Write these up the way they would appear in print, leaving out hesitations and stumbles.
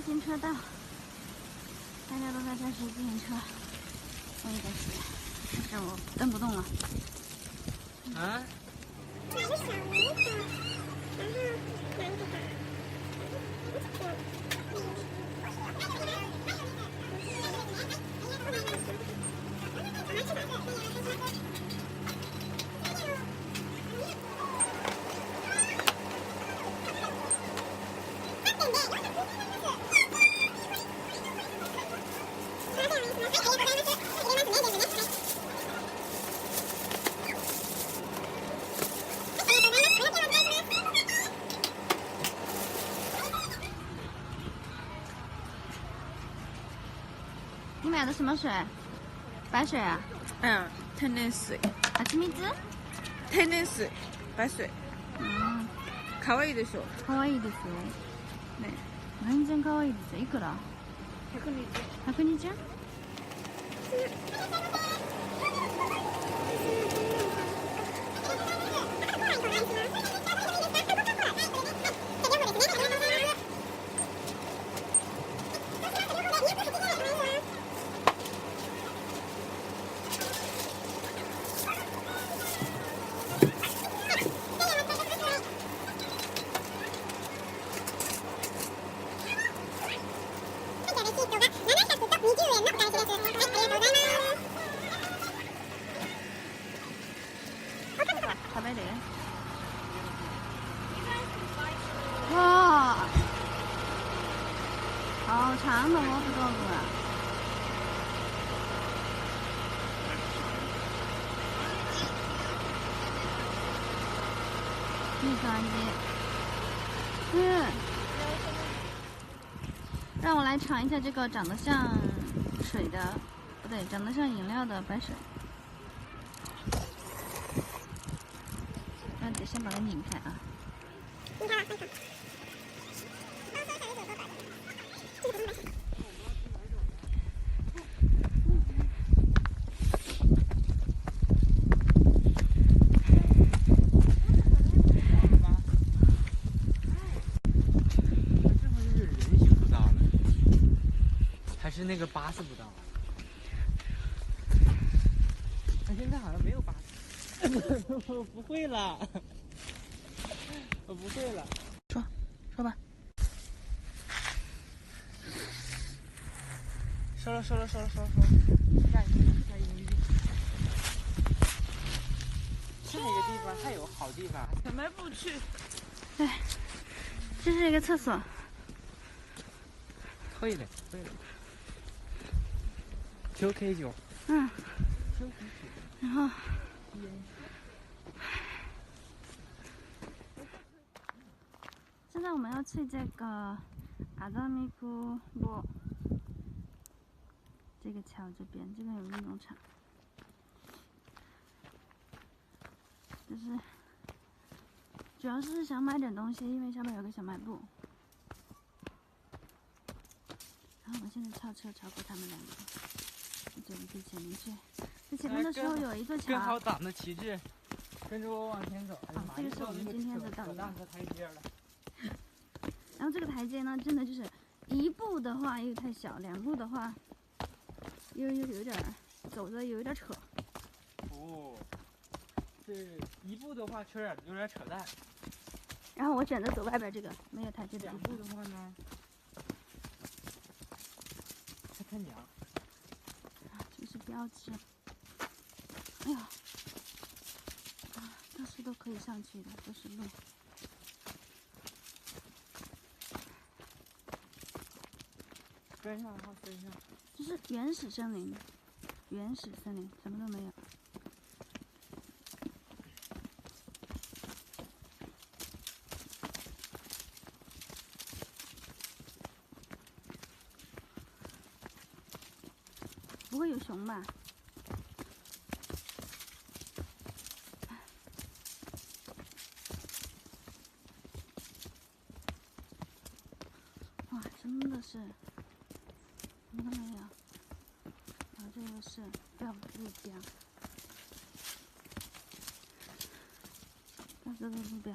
行车道，大家都在这骑自行车，我也在骑，但是我蹬不动了。啊？买个小梨子，然后买一个大。你买的什么水？白水啊？嗯，天然水。はちみつ？天然水、白水。可愛いでしょ。可愛いですよ。ね。全然可愛いですよ。いくら120。120円？食べる？哇，好长的萝卜豆腐啊！一专辑，让我来尝一下这个长得像水的，不对，长得像饮料的白水。那得先把它拧开啊。拧开了，再看。还是那个巴士不到，他现在好像没有巴士。我不会了，我不会了。说吧。收了。下一个地方还有好地方，怎么不去？哎，这是一个厕所。可以的。QK9。嗯。然后。现在我们要去这个阿达米库波这个桥这边，这边有运动场，就是主要是想买点东西，因为下面有个小卖部。然后我们现在超车超过他们两个，就往最前面去。在前面的时候有一座桥。跟好党的旗帜，跟着我往前走。这个是我们今天的导游。台阶了。然后这个台阶呢，真的就是一步的话又太小，两步的话又有点走着有点扯。哦，这一步的话有点扯淡。然后我选择走外边这个没有台阶的地方。两步的话呢，他娘。这是标志。哎呀，到处都可以上去的，都是路。跟上。这是原始森林，什么都没有。不会有熊吧？哇，真的是。什么都没有，然后这个是标路标，这个路标，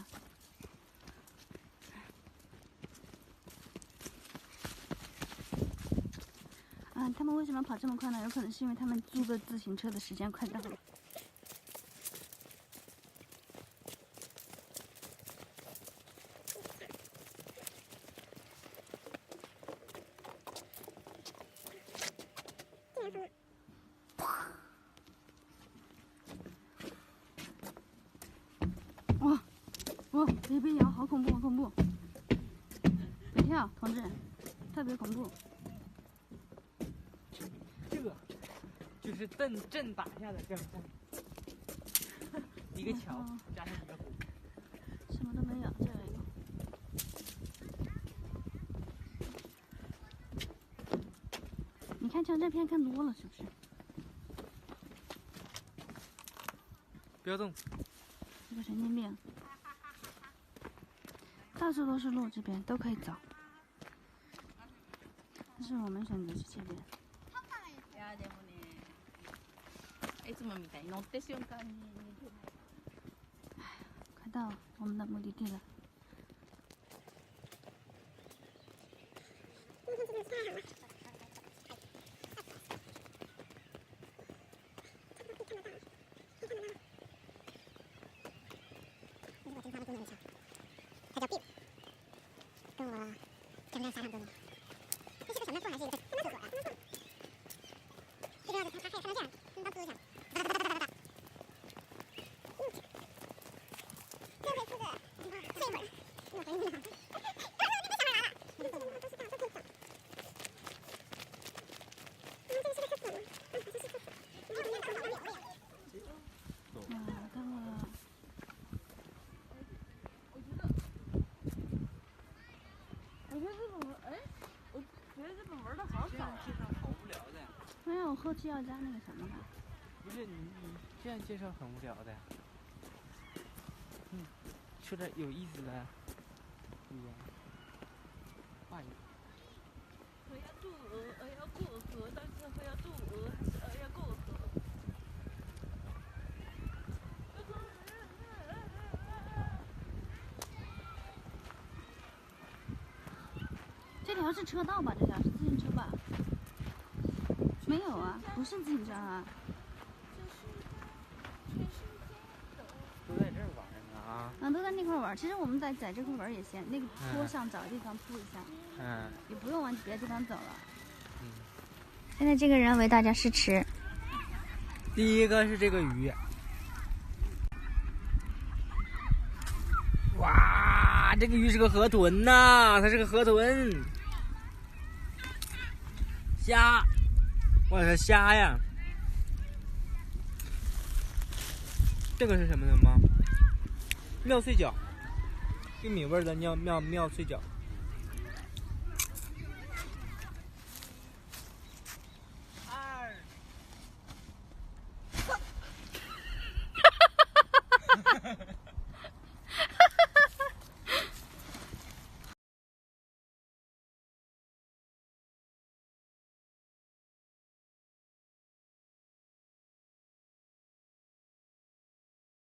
他们为什么跑这么快呢？有可能是因为他们租的自行车的时间快到了。哇，别摇，好恐怖，好恐怖！别跳，同志，特别恐怖。这个就是震打下的这样一个桥加上一个湖，什么都没有，这有一个。你看江浙片看多了是不是？不要动。这个神经病。到处都是路，这边都可以走。但是我们选择是这边。快到我们的目的地了。它叫 Bip， 跟我江南沙场多年。这是个小卖部还是一个厕所呀？这个它还有看到这样，当嘟一下，哒哒哒哒哒哒。这个兔子，睡一会儿，我回你了。你别想玩了。都是大，都可以讲。这个是个厕所吗？好像是厕所。你看我们那个好像有。到了。没有，后期要加那个什么的。不是你这样介绍很无聊的。说点有意思的。不一样。画一个。我要渡鹅，鹅要过河，但是我要渡鹅，还是鹅要过河？这条是车道吧？这条是自行车吧？没有啊，不是自行车啊。都在这儿玩呢啊！都在那块玩。其实我们在这块玩也行，那个坡上找个地方铺一下。也不用往别的地方走了。现在这个人为大家试吃。第一个是这个鱼。哇，这个鱼是个河豚呐，它是个河豚。虾，哇，它虾呀！这个是什么的吗？妙脆角，玉米味的妙脆角。